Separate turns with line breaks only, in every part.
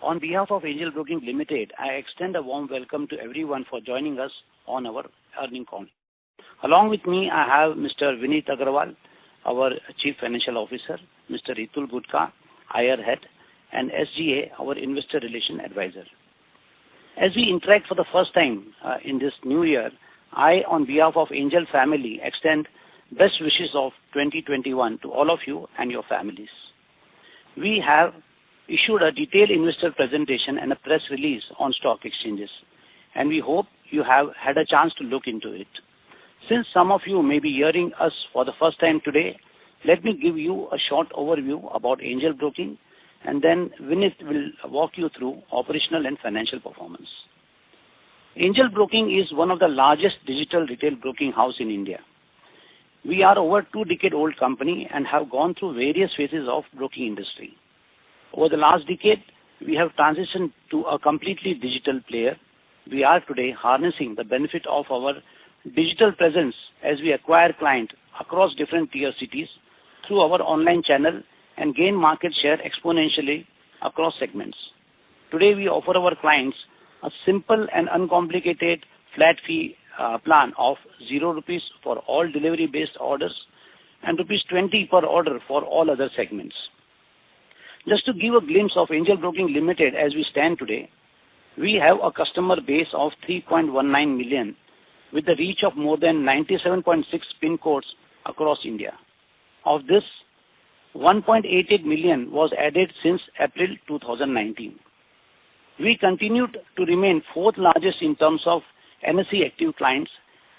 On behalf of Angel Broking Limited, I extend a warm welcome to everyone for joining us on our earnings call. Along with me, I have Mr. Vineet Agarwal, our Chief Financial Officer, Mr. Ritul Gutka, IR Head, and SGA, our Investor Relation Advisor. As we interact for the first time in this new year, I, on behalf of Angel family, extend best wishes of 2021 to all of you and your families. We have issued a detailed investor presentation and a press release on stock exchanges, and we hope you have had a chance to look into it. Since some of you may be hearing us for the first time today, let me give you a short overview about Angel Broking, and then Vineet will walk you through operational and financial performance. Angel Broking is one of the largest digital retail broking house in India. We are over 2-decade-old company and have gone through various phases of broking industry. Over the last decade, we have transitioned to a completely digital player. We are today harnessing the benefit of our digital presence as we acquire clients across different tier cities through our online channel and gain market share exponentially across segments. Today, we offer our clients a simple and uncomplicated flat fee plan of 0 rupees for all delivery-based orders and rupees 20 per order for all other segments. Just to give a glimpse of Angel Broking Limited as we stand today, we have a customer base of 3.19 million with the reach of more than 97.6 pin codes across India. Of this, 1.88 million was added since April 2019. We continued to remain fourth largest in terms of NSE active clients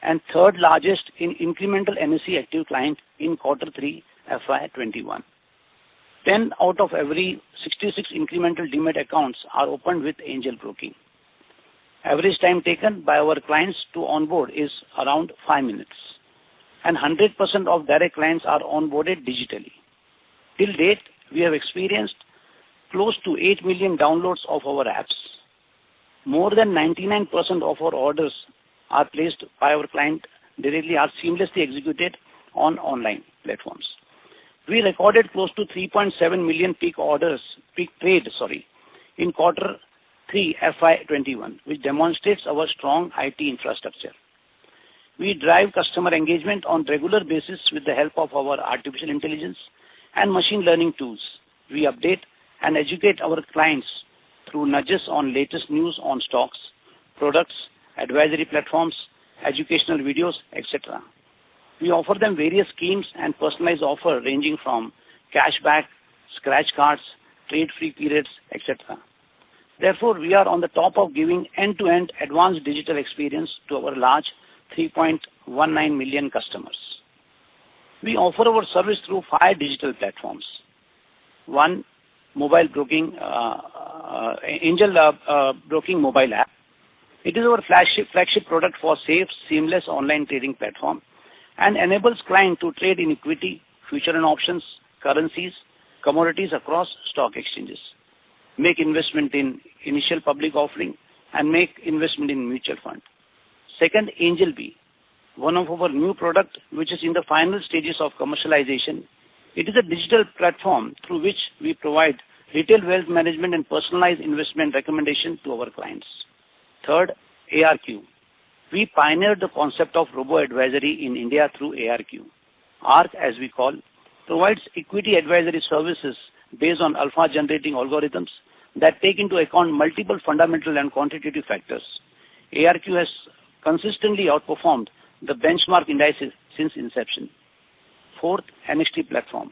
and third largest in incremental NSE active client in Q3 FY21. 10 out of every 66 incremental Demat accounts are opened with Angel Broking. Average time taken by our clients to onboard is around 5 minutes, and 100% of direct clients are onboarded digitally. Till date, we have experienced close to 8 million downloads of our apps. More than 99% of our orders are placed by our client directly are seamlessly executed on online platforms. We recorded close to 3.7 million peak trade in Q3 FY21, which demonstrates our strong IT infrastructure. We drive customer engagement on regular basis with the help of our artificial intelligence and machine learning tools. We update and educate our clients through nudges on latest news on stocks, products, advisory platforms, educational videos, etc. We offer them various schemes and personalized offers ranging from cashback, scratch cards, trade-free periods, etc. Therefore, we are on the top of giving end-to-end advanced digital experience to our large 3.19 million customers. We offer our service through 5 digital platforms. 1, mobile broking, Angel Broking mobile app. It is our flagship product for safe, seamless online trading platform and enables clients to trade in equity, future and options, currencies, commodities across stock exchanges, make investment in initial public offering, and make investment in mutual fund. Second, Angel Bee, one of our new product which is in the final stages of commercialization. It is a digital platform through which we provide retail wealth management and personalized investment recommendations to our clients. Third, ARQ. We pioneered the concept of robo-advisory in India through ARQ. ARC, as we call, provides equity advisory services based on alpha-generating algorithms that take into account multiple fundamental and quantitative factors. ARQ has consistently outperformed the benchmark indices since inception. Fourth, NXT platform.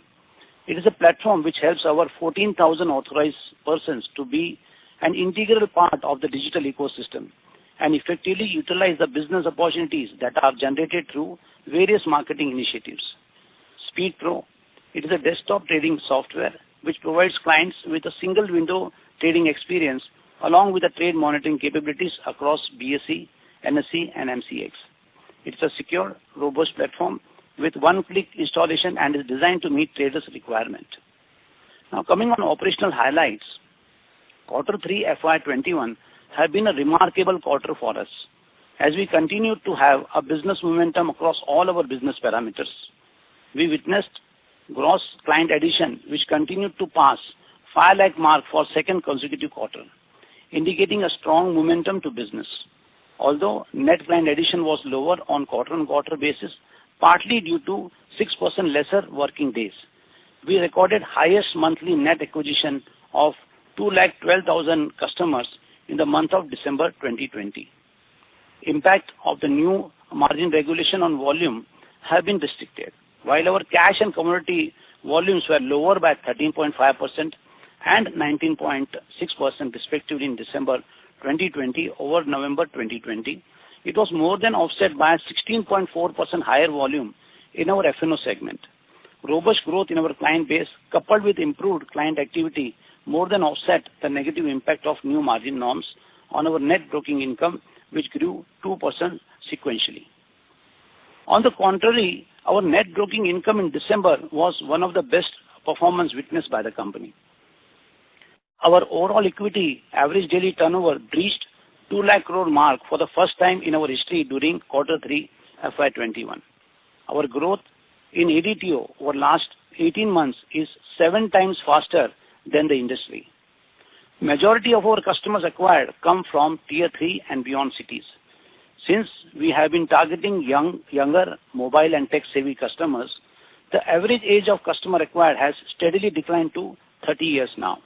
It is a platform which helps our 14,000 authorized persons to be an integral part of the digital ecosystem and effectively utilize the business opportunities that are generated through various marketing initiatives. Speed Pro. It is a desktop trading software which provides clients with a single window trading experience along with the trade monitoring capabilities across BSE, NSE, and MCX. It's a secure, robust platform with one-click installation and is designed to meet traders' requirement. Now, coming on operational highlights, Q3 FY21 have been a remarkable quarter for us as we continue to have a business momentum across all our business parameters. We witnessed gross client addition which continued to pass 5 lakh mark for second consecutive quarter, indicating a strong momentum to business. Although net client addition was lower on quarter-on-quarter basis, partly due to 6% lesser working days. We recorded highest monthly net acquisition of 2,12,000 customers in the month of December 2020. Impact of the new margin regulation on volume have been restricted. While our cash and commodity volumes were lower by 13.5% and 19.6% respectively in December 2020 over November 2020, it was more than offset by a 16.4% higher volume in our F&O segment. Robust growth in our client base coupled with improved client activity more than offset the negative impact of new margin norms on our net broking income, which grew 2% sequentially. On the contrary, our net broking income in December was one of the best performance witnessed by the company. Our overall equity average daily turnover reached 2 lakh crore mark for the first time in our history during Q3 FY21. Our growth in ADTO over last 18 months is 7 times faster than the industry. Majority of our customers acquired come from Tier 3 and beyond cities. Since we have been targeting younger mobile and tech-savvy customers, the average age of customer acquired has steadily declined to 30 years now.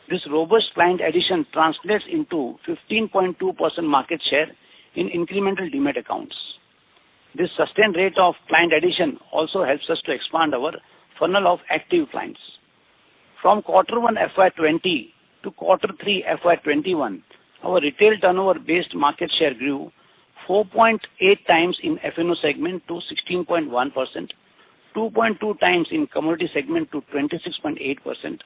This robust client addition translates into 15.2% market share in incremental demat accounts. This sustained rate of client addition also helps us to expand our funnel of active clients. From Q1 FY20 to Q3 FY21, our retail turnover-based market share grew 4.8 times in F&O segment to 16.1%, 2.2 times in commodity segment to 26.8%,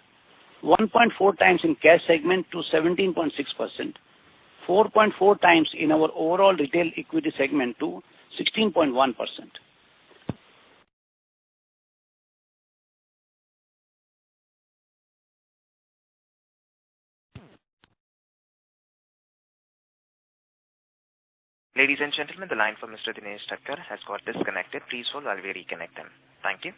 1.4 times in cash segment to 17.6%, 4.4 times in our overall retail equity segment to 16.1%.
Ladies and gentlemen, the line for Mr. Dinesh Thakkar has got disconnected. Please hold while we reconnect them. Thank you.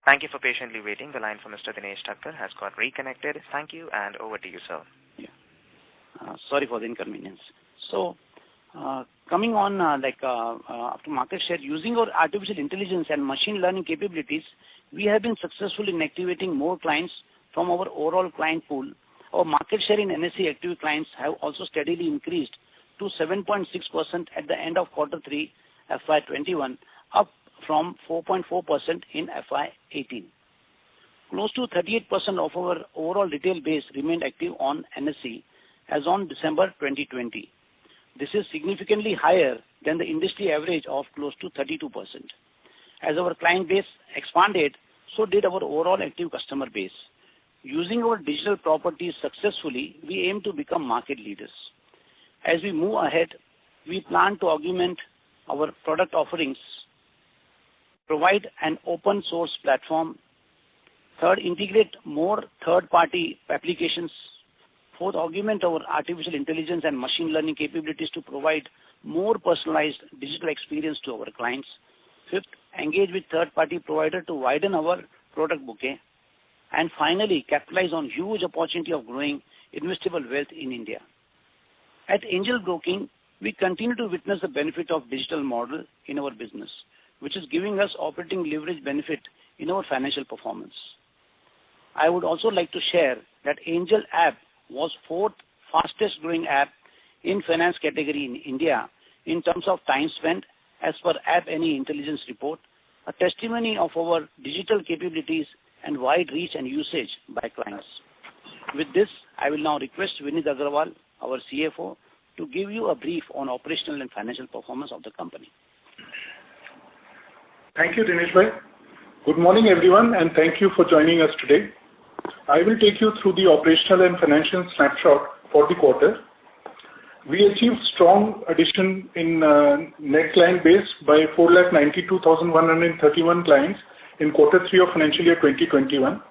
Thank you for patiently waiting. The line for Mr. Dinesh Thakkar has got reconnected. Thank you, and over to you, sir.
Yeah. Sorry for the inconvenience. So, coming on, after market share, using our artificial intelligence and machine learning capabilities, we have been successful in activating more clients from our overall client pool. Our market share in NSE active clients have also steadily increased to 7.6% at the end of Q3 FY21, up from 4.4% in FY18. Close to 38% of our overall retail base remained active on NSE as on December 2020. This is significantly higher than the industry average of close to 32%. As our client base expanded, so did our overall active customer base. Using our digital properties successfully, we aim to become market leaders. As we move ahead, we plan to augment our product offerings, provide an open source platform. Third, integrate more third-party applications. Fourth, augment our artificial intelligence and machine learning capabilities to provide more personalized digital experience to our clients. Fifth, engage with third-party provider to widen our product bouquet. And finally, capitalize on huge opportunity of growing investable wealth in India. At Angel Broking, we continue to witness the benefit of digital model in our business, which is giving us operating leverage benefit in our financial performance. I would also like to share that Angel app was 4th fastest growing app in finance category in India in terms of time spent as per App Annie intelligence report, a testimony of our digital capabilities and wide reach and usage by clients. With this, I will now request Vineet Agrawal, our CFO, to give you a brief on operational and financial performance of the company.
Thank you, Dinesh Bhai. Good morning, everyone, and thank you for joining us today. I will take you through the operational and financial snapshot for the quarter. We achieved strong addition in net client base by 4,92,131 clients in quarter 3 of financial year 2021.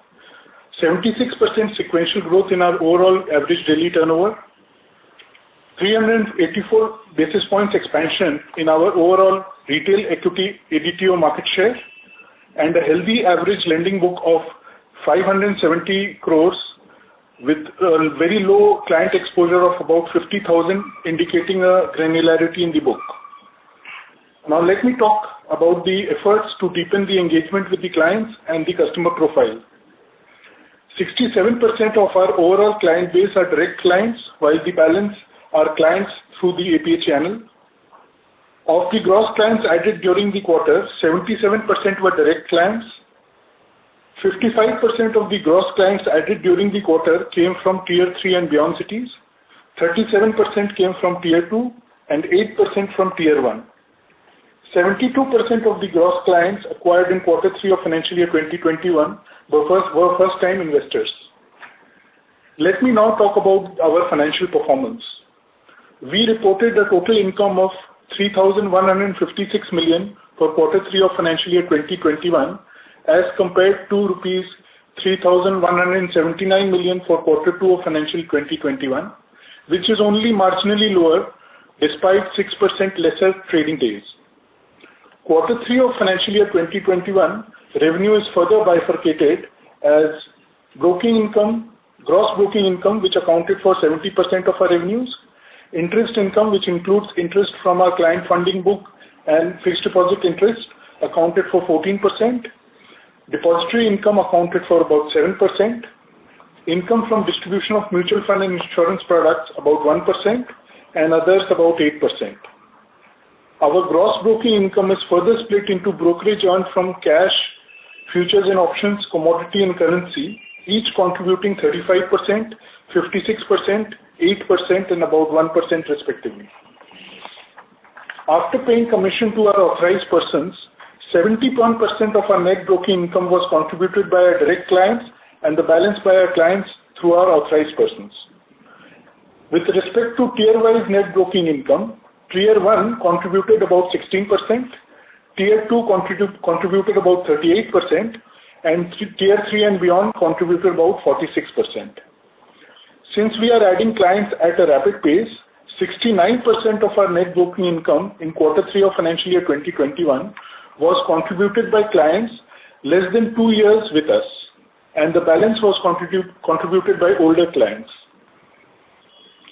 76% sequential growth in our overall average daily turnover. 384 basis points expansion in our overall retail equity ADTO market share, and a healthy average lending book of 570 crores with a very low client exposure of about 50,000, indicating a granularity in the book. Now let me talk about the efforts to deepen the engagement with the clients and the customer profile. 67% of our overall client base are direct clients, while the balance are clients through the APA channel. Of the gross clients added during the quarter, 77% were direct clients. 55% of the gross clients added during the quarter came from Tier 3 and beyond cities. 37% came from Tier 2 and 8% from Tier 1. 72% of the gross clients acquired in quarter 3 of financial year 2021 were first-time investors. Let me now talk about our financial performance. We reported a total income of 3,156 million for quarter 3 of financial year 2021 as compared to rupees 3,179 million for quarter 2 of financial 2021, which is only marginally lower despite 6% lesser trading days. Quarter 3 of financial year 2021 revenue is further bifurcated as broking income, gross broking income, which accounted for 70% of our revenues, interest income, which includes interest from our client funding book and fixed deposit interest, accounted for 14%, depository income accounted for about 7%, income from distribution of mutual fund and insurance products about 1%, and others about 8%. Our gross broking income is further split into brokerage earned from cash, futures and options, commodity and currency, each contributing 35%, 56%, 8% and about 1% respectively. After paying commission to our authorized persons, 71% of our net broking income was contributed by our direct clients and the balance by our clients through our authorized persons. With respect to tier-wise net broking income, Tier 1 contributed about 16%, Tier 2 contributed about 38%, and Tier 3 and beyond contributed about 46%. Since we are adding clients at a rapid pace, 69% of our net broking income in quarter 3 of financial year 2021 was contributed by clients less than 2 years with us, and the balance was contributed by older clients.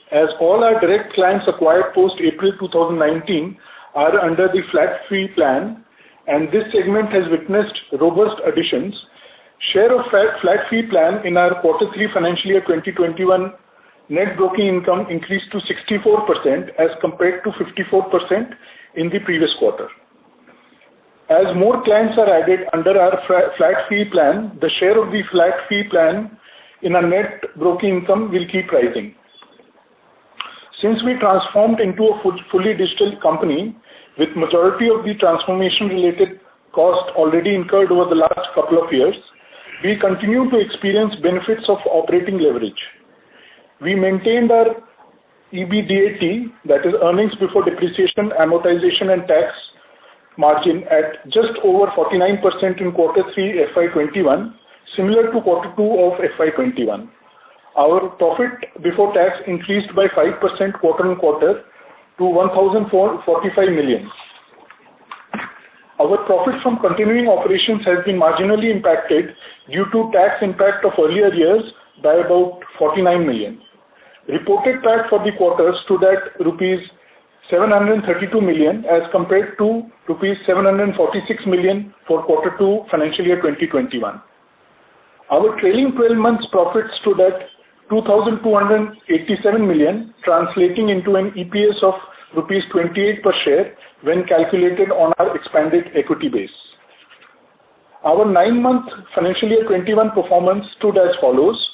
As all our direct clients acquired post-April 2019 are under the flat fee plan, and this segment has witnessed robust additions, share of flat fee plan in our quarter 3 financial year 2021 net broking income increased to 64% as compared to 54% in the previous quarter. As more clients are added under our flat fee plan, the share of the flat fee plan in our net broking income will keep rising. Since we transformed into a fully digital company, with majority of the transformation-related cost already incurred over the last couple of years, we continue to experience benefits of operating leverage. We maintained our EBDAT, that is earnings before depreciation, amortization and tax margin at just over 49% in quarter 3 FY21, similar to quarter 2 of FY21. Our profit before tax increased by 5% quarter on quarter to 1,445 million. Our profit from continuing operations has been marginally impacted due to tax impact of earlier years by about 49 million. Reported PAT for the quarter stood at rupees 732 million as compared to rupees 746 million for quarter 2 financial year 2021. Our trailing 12 months profit stood at 2,287 million, translating into an EPS of rupees 28 per share when calculated on our expanded equity base. Our 9-month financial year 21 performance stood as follows.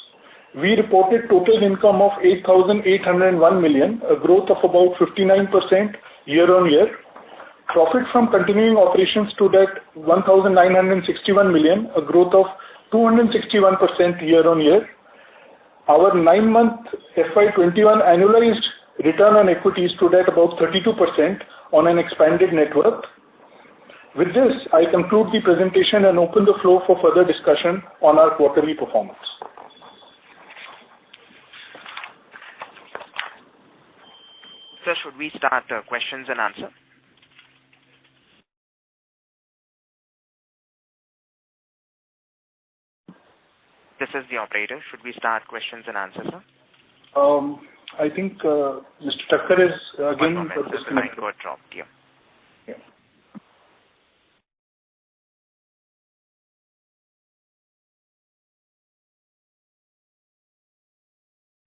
We reported total income of 8,801 million, a growth of about 59% year-on-year. Profit from continuing operations stood at 1,961 million, a growth of 261% year-on-year. Our 9-month FY21 annualized return on equity stood at about 32% on an expanded net worth. With this, I conclude the presentation and open the floor for further discussion on our quarterly performance.
Sir, should we start questions and answer? This is the operator. Should we start questions and answers, sir?
I think Mr. Thakkar is again
disconnected. The line got dropped. Yeah.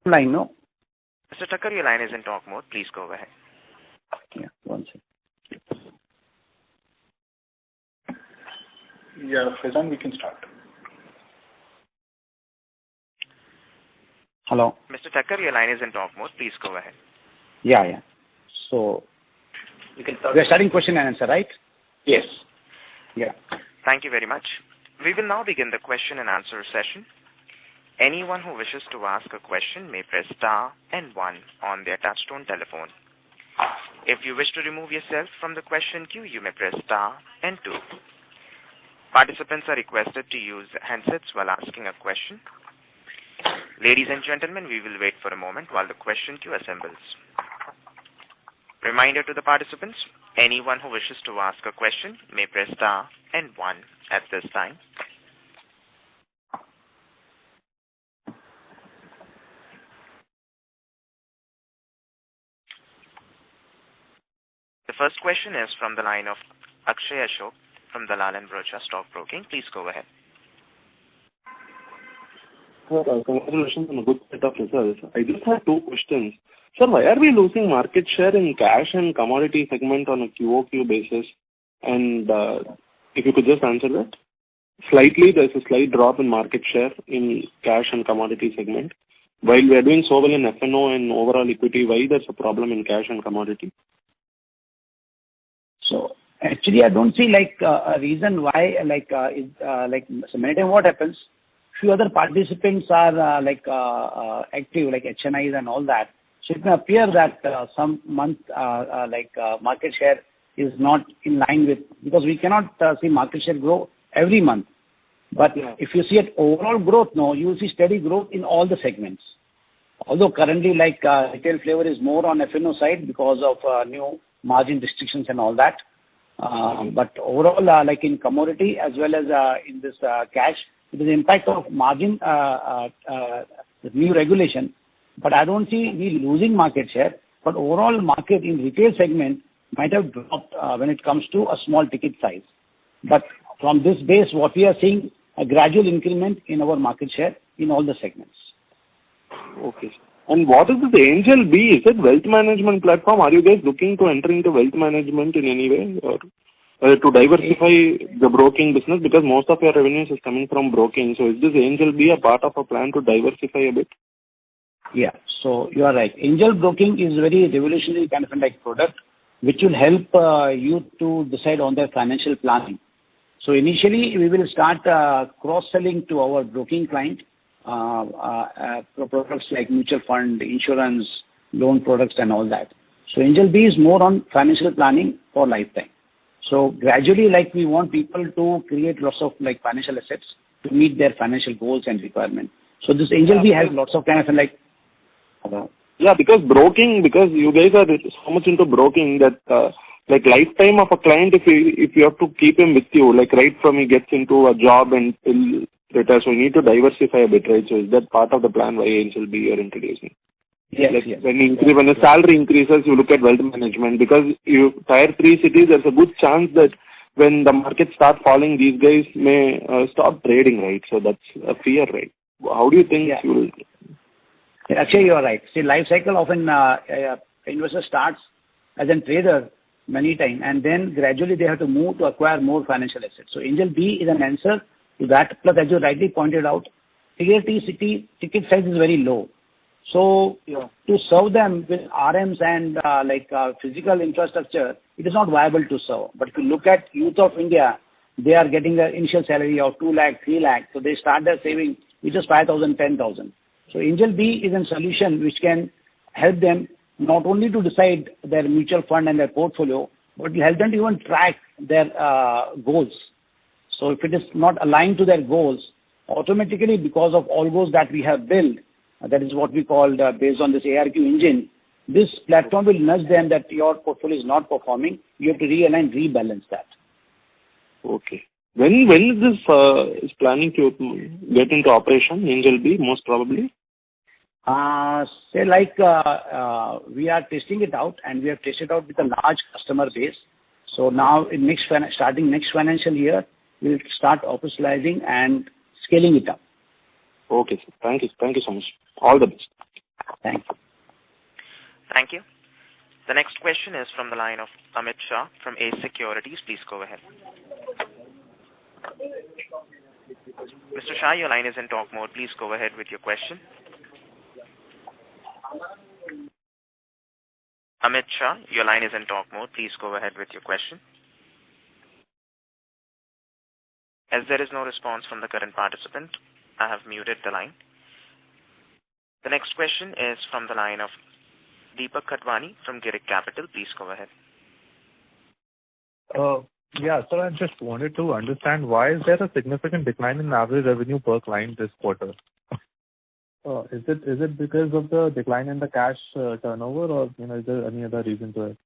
Line, no?
Mr. Thakkar, your line is in talk mode. Please go ahead.
Yeah, one second.
Yeah, Faizan, we can start.
Hello.
Mr. Thakkar, your line is in talk mode. Please go ahead.
Yeah. So, we are starting question and answer, right?
Yes.
Yeah.
Thank you very much. We will now begin the question and answer session. Anyone who wishes to ask a question may press star and 1 on their touchtone telephone. If you wish to remove yourself from the question queue, you may press star and 2. Participants are requested to use handsets while asking a question. Ladies and gentlemen, we will wait for a moment while the question queue assembles. Reminder to the participants, anyone who wishes to ask a question may press star and 1 at this time. The first question is from the line of Akshay Ashok from Dalal & Broacha Stock Broking. Please go ahead.
Sir, congratulations on a good set of results. I just have 2 questions. Sir, why are we losing market share in cash and commodity segment on a QOQ basis? And if you could just answer that. Slightly, there's a slight drop in market share in cash and commodity segment. While we are doing so well in F&O and overall equity, why there's a problem in cash and commodity?
So actually, I don't see a reason why so many times what happens. Few other participants are active like HNIs and all that. So it may appear that some month market share is not in line with, because we cannot see market share grow every month. But if you see it overall growth, no, you will see steady growth in all the segments. Although currently retail flavor is more on F&O side because of new margin restrictions and all that. But overall, like in commodity as well as in this cash, it is the impact of margin, the new regulation. But I don't see we losing market share. But overall market in retail segment might have dropped when it comes to a small ticket size. But from this base, what we are seeing a gradual increment in our market share in all the segments.
Okay. And what is this Angel B? Is it wealth management platform? Are you guys looking to enter into wealth management in any way or to diversify the broking business? Because most of your revenues is coming from broking. So is this Angel B a part of a plan to diversify a bit?
Yeah. So you are right. Angel broking is very revolutionary kind of like product, which will help you to decide on their financial planning. So initially, we will start cross-selling to our broking client products like mutual fund, insurance, loan products, and all that. So Angel B is more on financial planning for lifetime. So gradually, like we want people to create lots of like financial assets to meet their financial goals and requirements. So this Angel B has lots of kind of like.
Yeah, because you guys are so much into broking that like lifetime of a client, if you have to keep him with you, like right from he gets into a job and till retire, so you need to diversify a bit, right? So is that part of the plan why Angel B you're introducing?
Yes,
like
yes.
When the salary increases, you look at wealth management, because you tier 3 cities, there's a good chance that when the market starts falling, these guys may stop trading, right? So that's a fear, right? How do you think you will?
Actually, you are right. See, life cycle often investor starts as a trader many times, and then gradually they have to move to acquire more financial assets. So Angel B is an answer to that. Plus, as you rightly pointed out, tier T city ticket size is very low. So to serve them with RMs and physical infrastructure, it is not viable to serve. But if you look at youth of India, they are getting the initial salary of 2 lakh, 3 lakh. So they start their saving with just 5,000, 10,000. So Angel B is a solution which can help them not only to decide their mutual fund and their portfolio, but will help them to even track their goals. So if it is not aligned to their goals, automatically because of all goals that we have built, that is what we call based on this ARQ engine, this platform will nudge them that your portfolio is not performing. You have to realign, rebalance that.
Okay. When is this is planning to get into operation, Angel B, most probably?
We are testing it out, and we have tested out with a large customer base. So now, starting next financial year, we will start operationalizing and scaling it up.
Okay, sir. Thank you. Thank you so much. All the best.
Thank you.
Thank you. The next question is from the line of Amit Shah from Ace Securities. Please go ahead. Mr. Shah, your line is in talk mode. Please go ahead with your question. Amit Shah, your line is in talk mode. Please go ahead with your question. As there is no response from the current participant, I have muted the line. The next question is from the line of Deepak Khatwani from Girik Capital. Please go ahead.
Yeah, so I just wanted to understand why is there a significant decline in average revenue per client this quarter? Is it because of the decline in the cash turnover, or is there any other reason to it?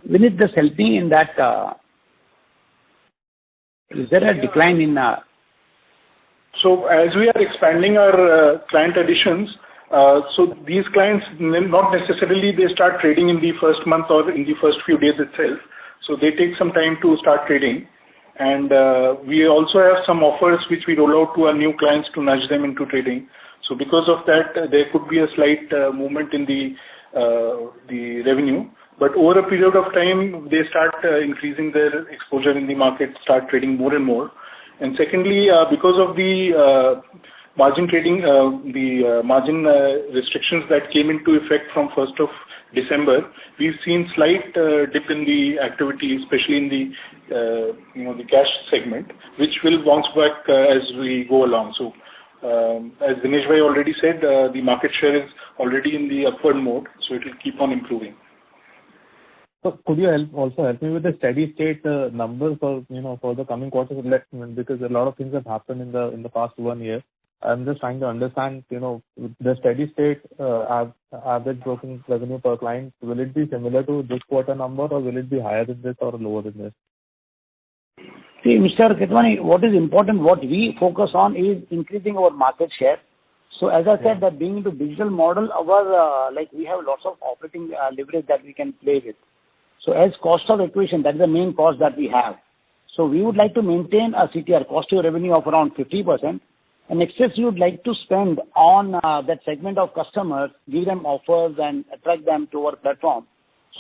Vinit, just help me in that. Is there a decline in?
So as we are expanding our client additions, so these clients not necessarily they start trading in the first month or in the first few days itself. So they take some time to start trading. And we also have some offers which we roll out to our new clients to nudge them into trading. So because of that, there could be a slight movement in the revenue. But over a period of time, they start increasing their exposure in the market, start trading more and more. And secondly, because of the margin trading, margin restrictions that came into effect from 1st of December, we've seen slight dip in the activity, especially in the cash segment, which will bounce back as we go along. So, as Dinesh Bhai already said, the market share is already in the upward mode, so it will keep on improving.
So could you also help me with the steady state numbers for the coming quarters, because a lot of things have happened in the past 1 year. I'm just trying to understand, the steady state average broking revenue per client. Will it be similar to this quarter number, or will it be higher than this or lower than this?
See, Mr. Khatwani, what is important, what we focus on is increasing our market share. So as I said, that being into digital model, our we have lots of operating leverage that we can play with. So as cost of acquisition, that is the main cost that we have. So we would like to maintain a CTR, cost to revenue, of around 50%. And excess we would like to spend on that segment of customers, give them offers and attract them to our platform,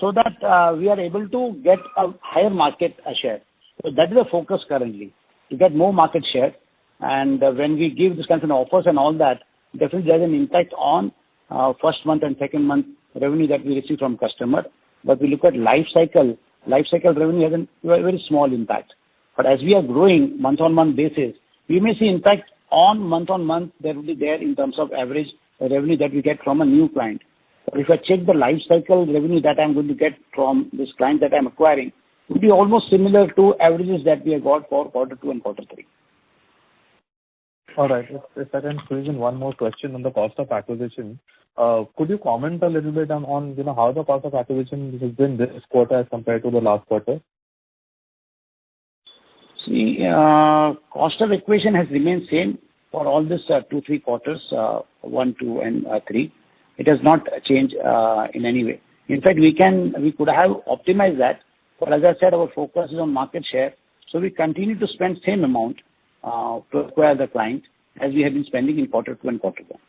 so that we are able to get a higher market share. So that is the focus currently, to get more market share. And when we give this kind of offers and all that, definitely there's an impact on first month and second month revenue that we receive from customer. But we look at life cycle revenue has a very small impact. But as we are growing month-on-month basis, we may see impact on month-on-month that will be there in terms of average revenue that we get from a new client. But if I check the life cycle revenue that I'm going to get from this client that I'm acquiring, it will be almost similar to averages that we have got for quarter 2 and quarter 3.
All right. If I can squeeze in one more question on the cost of acquisition. Could you comment a little bit on how the cost of acquisition has been this quarter as compared to the last quarter?
See, cost of acquisition has remained same for all this 2-3 quarters, 1, 2, and 3. It has not changed in any way. In fact, we could have optimized that, but as I said, our focus is on market share, so we continue to spend same amount to acquire the client as we have been spending in quarter 2 and quarter 1.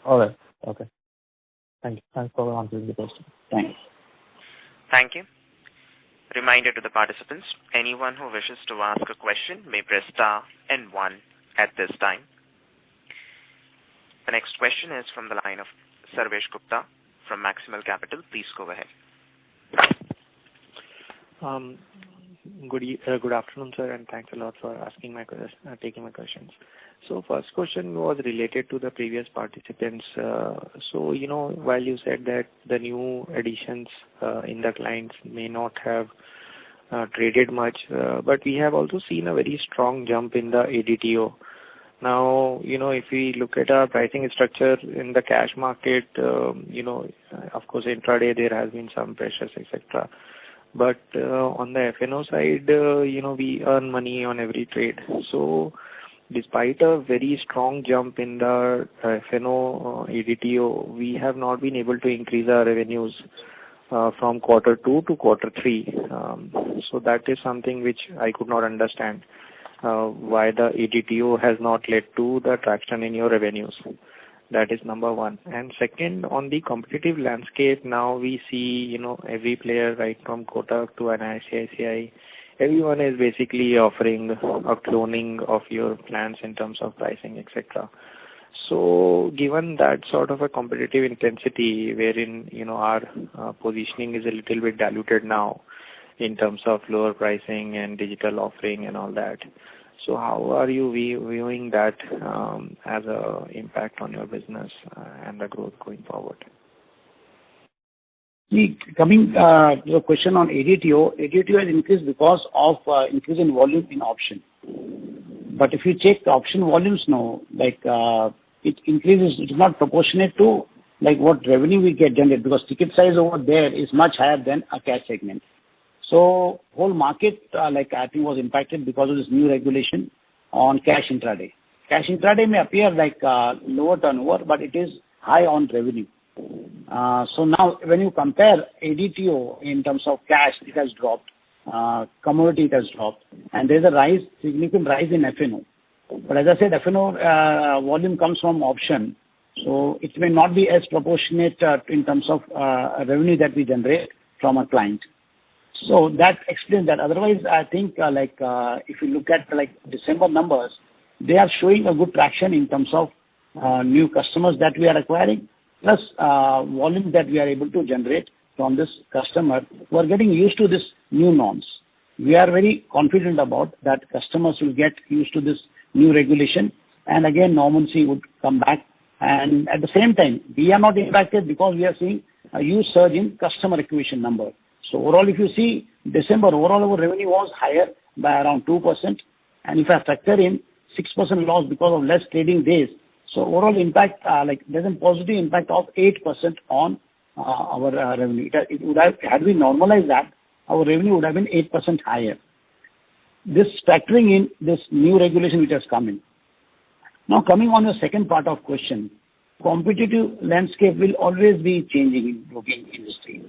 All right. Okay. Thank you. Thanks for answering the question.
Thanks.
Thank you. Reminder to the participants, anyone who wishes to ask a question may press star and 1 at this time. The next question is from the line of Sarvesh Gupta from Maximal Capital. Please go ahead.
Good afternoon, sir, and thanks a lot for taking my questions. So first question was related to the previous participants. While you said that the new additions in the clients may not have traded much, but we have also seen a very strong jump in the ADTO. Now, if we look at our pricing structure in the cash market, of course, intraday there has been some pressures, etc. But on the F&O side, we earn money on every trade. So despite a very strong jump in the F&O ADTO, we have not been able to increase our revenues from quarter 2 to quarter 3. So that is something which I could not understand, why the ADTO has not led to the traction in your revenues. That is number one. And second, on the competitive landscape, now we see, every player, right from Kotak to an ICICI, everyone is basically offering a cloning of your plans in terms of pricing, etc. So given that sort of a competitive intensity wherein, our positioning is a little bit diluted now in terms of lower pricing and digital offering and all that. So how are you viewing that as a impact on your business and the growth going forward?
See, coming to your question on ADTO has increased because of increase in volume in option. But if you check the option volumes now, it increases, it is not proportionate to what revenue we get generated, because ticket size over there is much higher than a cash segment. So whole market, I think, was impacted because of this new regulation on cash intraday. Cash intraday may appear like lower turnover, but it is high on revenue. So now when you compare ADTO in terms of cash, it has dropped, commodity it has dropped, and there's a significant rise in F&O. But as I said, F&O volume comes from option, so it may not be as proportionate in terms of revenue that we generate from a client. So that explains that. Otherwise, I think if you look at December numbers, they are showing a good traction in terms of new customers that we are acquiring, plus volume that we are able to generate from this customer who are getting used to this new norms. We are very confident about that customers will get used to this new regulation, and again normalcy would come back. And at the same time, we are not impacted because we are seeing a huge surge in customer acquisition number. So overall, if you see December, overall our revenue was higher by around 2%, and if I factor in 6% loss because of less trading days, so overall impact, there's a positive impact of 8% on our revenue. It would have, had we normalized that, our revenue would have been 8% higher. This factoring in this new regulation which has come in. Now coming on the second part of question, competitive landscape will always be changing in broking industry.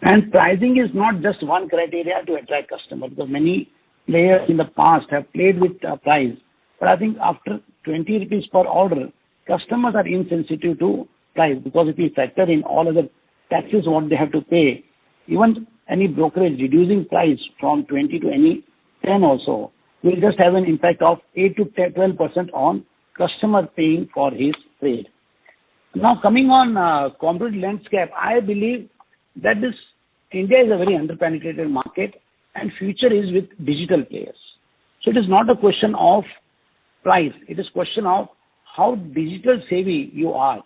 And pricing is not just one criteria to attract customers, because many players in the past have played with price. But I think after 20 rupees per order, customers are insensitive to price, because if we factor in all other taxes what they have to pay, even any brokerage reducing price from 20 to any 10 also will just have an impact of 8 to 12% on customer paying for his trade. Now coming on competitive landscape, I believe that India is a very underpenetrated market and future is with digital players. So it is not a question of price. It is question of how digital savvy you are.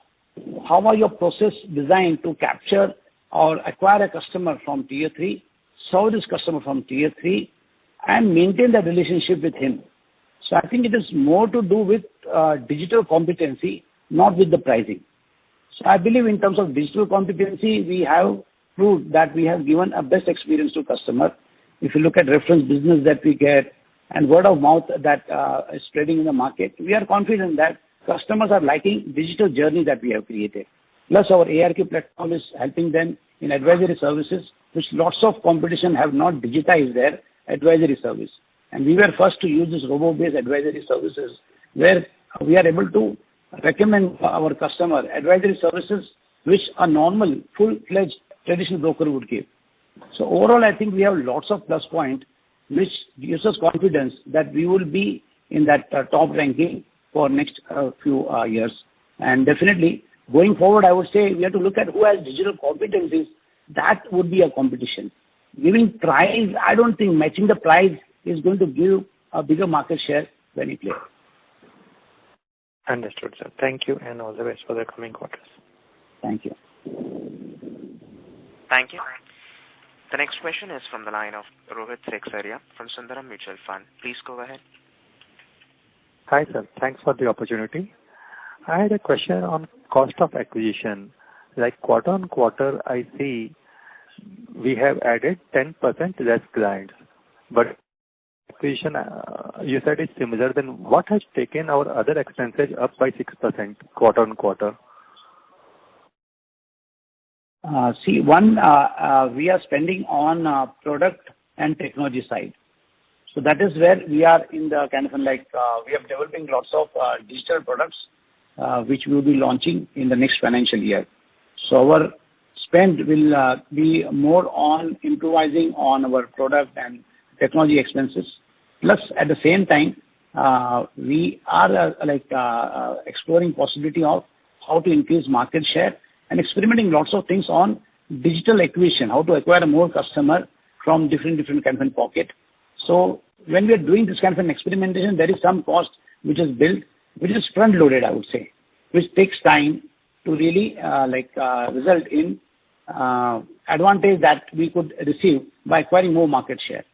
How are your process designed to capture or acquire a customer from tier 3, serve this customer from tier 3 and maintain that relationship with him. So I think it is more to do with digital competency, not with the pricing. So I believe in terms of digital competency, we have proved that we have given a best experience to customer. If you look at reference business that we get and word of mouth that is spreading in the market, we are confident that customers are liking digital journey that we have created. Plus our ARQ platform is helping them in advisory services, which lots of competition have not digitized their advisory service. And we were first to use this robo-based advisory services where we are able to recommend our customer advisory services which a normal, full-fledged traditional broker would give. So overall, I think we have lots of plus points which gives us confidence that we will be in that top ranking for next few years. And definitely, going forward, I would say we have to look at who has digital competencies. That would be a competition. Giving price, I don't think matching the price is going to give a bigger market share to any player.
Understood, sir. Thank you and all the best for the coming quarters.
Thank you.
Thank you. The next question is from the line of Rohit Seksaria from Sundaram Mutual Fund. Please go ahead.
Hi, sir. Thanks for the opportunity. I had a question on cost of acquisition. Like quarter on quarter, I see we have added 10% less clients, but acquisition, you said it's similar. Then what has taken our other expenses up by 6% quarter on quarter?
We are spending on product and technology side. So that is where we are in the kind of we are developing lots of digital products which we will be launching in the next financial year. So our spend will be more on improvising on our product and technology expenses. Plus, at the same time, we are exploring possibility of how to increase market share and experimenting lots of things on digital acquisition, how to acquire more customer from different kind of pocket. So when we are doing this kind of an experimentation, there is some cost which is built, which is front loaded, I would say, which takes time to really result in advantage that we could receive by acquiring more market share.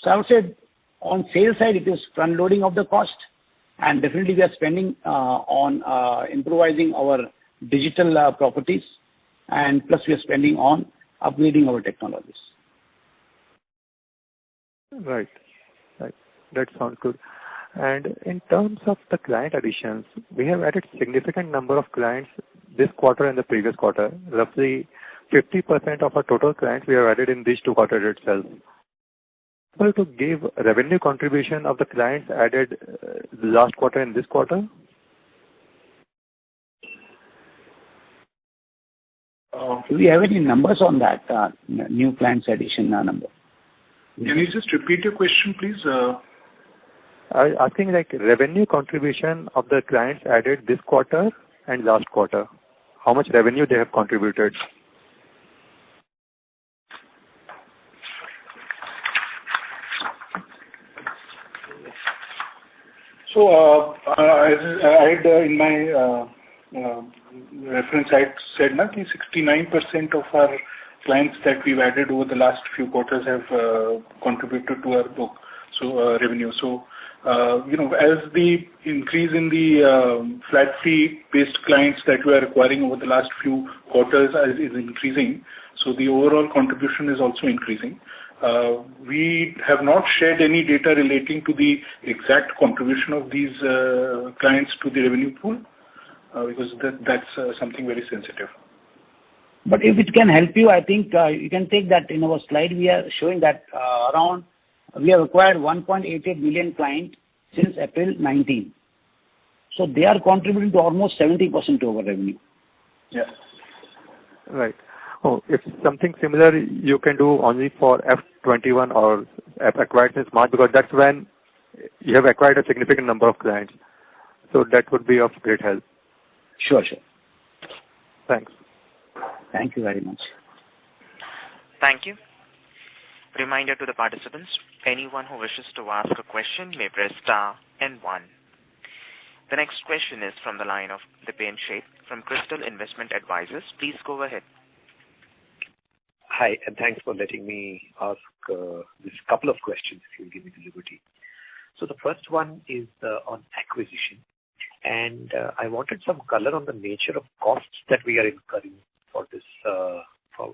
So I would say on sales side, it is front loading of the cost, and definitely we are spending on improvising our digital properties, and plus we are spending on upgrading our technologies.
Right. That sounds good. And in terms of the client additions, we have added significant number of clients this quarter and the previous quarter. Roughly 50% of our total clients we have added in these 2 quarters itself. So to give revenue contribution of the clients added last quarter and this quarter?
Do we have any numbers on that new clients addition number?
Can you just repeat your question, please?
I think like revenue contribution of the clients added this quarter and last quarter. How much revenue they have contributed?
So, I had in my reference, I said that 69% of our clients that we've added over the last few quarters have contributed to our book, so revenue. So, as the increase in the flat fee based clients that we are acquiring over the last few quarters is increasing, so the overall contribution is also increasing. We have not shared any data relating to the exact contribution of these clients to the revenue pool because that's something very sensitive.
But if it can help you, I think you can take that in our slide. We are showing that we have acquired 1.88 million clients since April 19. So they are contributing to almost 70% to our revenue.
Yeah.
Right. Oh, if something similar you can do only for F21 or acquired since March, because that's when you have acquired a significant number of clients. So that would be of great help.
Sure.
Thanks.
Thank you very much.
Thank you. Reminder to the participants, anyone who wishes to ask a question may press star and 1. The next question is from the line of Dipen Sheth from Crystal Investment Advisors. Please go ahead.
Hi, and thanks for letting me ask this couple of questions, if you'll give me the liberty. So the first one is on acquisition, and I wanted some color on the nature of costs that we are incurring for this,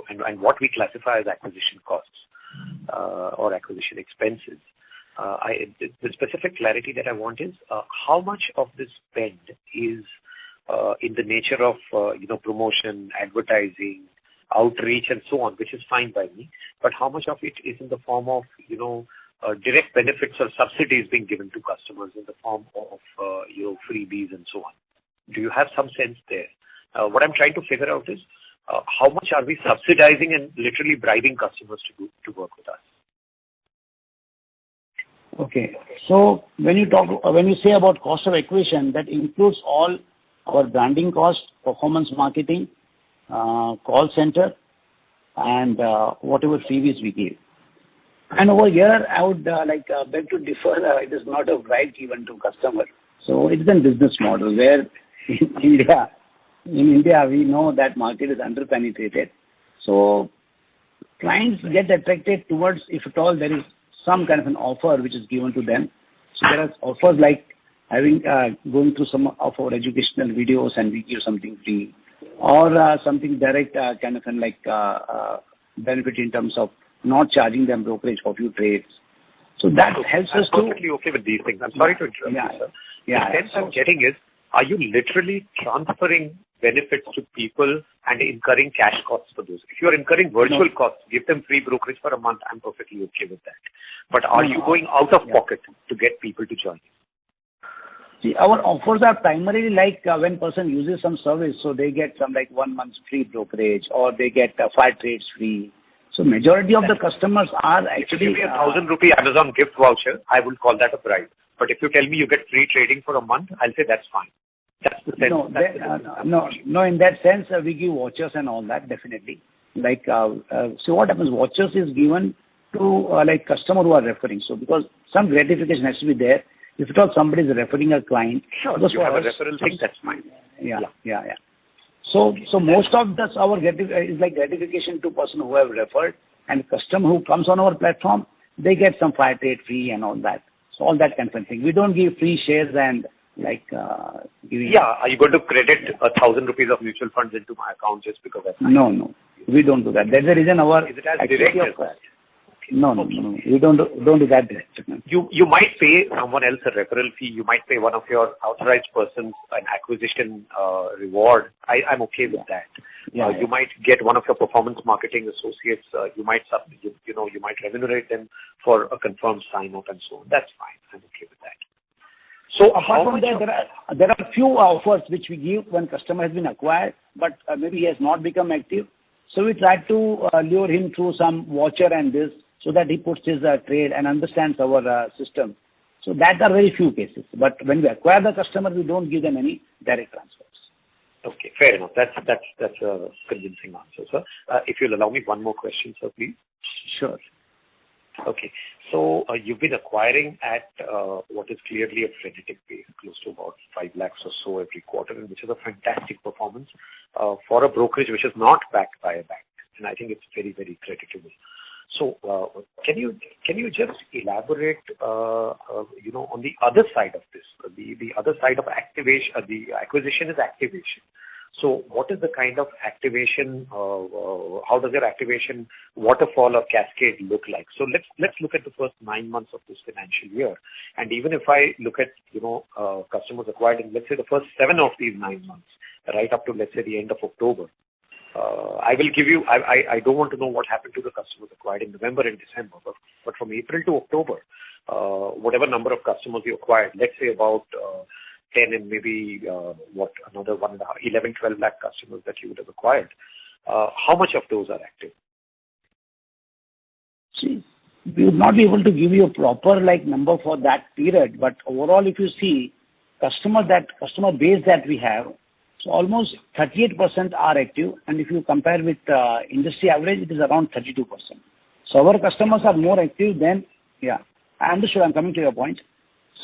and what we classify as acquisition costs or acquisition expenses. The specific clarity that I want is how much of this spend is in the nature of promotion, advertising, outreach, and so on, which is fine by me. But how much of it is in the form of direct benefits or subsidies being given to customers in the form of freebies and so on? Do you have some sense there? What I'm trying to figure out is how much are we subsidizing and literally bribing customers to work with us?
Okay. So when you say about cost of acquisition, that includes all our branding costs, performance marketing, call center, and whatever freebies we give. And over here, I would beg to differ. It is not a bribe given to customer. So it's a business model where in India we know that market is underpenetrated. So clients get attracted towards, if at all there is some kind of an offer which is given to them. So there are offers like going through some of our educational videos and we give something free, or something direct kind of benefit in terms of not charging them brokerage for few trades. So that helps us to...
I'm perfectly okay with these things. I'm sorry to interrupt you, sir. The sense I'm getting is, are you literally transferring benefits to people and incurring cash costs for those? If you're incurring virtual costs, give them free brokerage for a month, I'm perfectly okay with that. But are you going out of pocket to get people to join?
See, our offers are primarily like when person uses some service, so they get some 1 month's free brokerage, or they get 5 trades free. So majority of the customers are actually...
If you give me a 1,000 rupee Amazon gift voucher, I will call that a bribe. But if you tell me you get free trading for a month, I'll say that's fine. That's the sense.
No, in that sense, we give vouchers and all that, definitely. So what happens, vouchers is given to customer who are referring. So because some gratification has to be there. If at all somebody is referring a client...
Sure, you have a referral thing, that's fine.
Yeah. So most of this our is like gratification to person who have referred, and customer who comes on our platform, they get some 5 trade free and all that. So all that kind of thing. We don't give free shares and giving...
Yeah, are you going to credit 1,000 rupees of mutual funds into my account just because that's...
No, we don't do that. That's the reason our...
Is it as direct as...
No, we don't do that direct.
You might pay someone else a referral fee. You might pay one of your authorized persons an acquisition reward. I'm okay with that. You might get one of your performance marketing associates. You might remunerate them for a confirmed sign-up and so on. That's fine. I'm okay with that. So
apart from that, there are few offers which we give when customer has been acquired, but maybe he has not become active. So we try to lure him through some voucher and this, so that he puts his trade and understands our system. So that are very few cases. But when we acquire the customer, we don't give them any direct transfers.
Okay, fair enough. That's a convincing answer, sir. If you'll allow me one more question, sir, please.
Sure.
Okay. So you've been acquiring at what is clearly a frenetic pace, close to about 5 lakhs or so every quarter, and which is a fantastic performance for a brokerage which is not backed by a bank. And I think it's very, very creditable. So can you just elaborate, on the other side of this? The other side of activation, the acquisition is activation. So what is the kind of activation? How does your activation waterfall or cascade look like? So let's look at the first 9 months of this financial year. And even if I look at customers acquired in, let's say, the first 7 of these 9 months, right up to, let's say, the end of October. I will give you, I don't want to know what happened to the customers acquired in November and December, but from April to October, whatever number of customers you acquired, let's say about 10 and maybe, another 11, 12 lakh customers that you would have acquired, how much of those are active?
See, we would not be able to give you a proper number for that period, but overall if you see, customer base that we have, so almost 38% are active, and if you compare with industry average, it is around 32%. So our customers are more active than, yeah, I understood. I'm coming to your point.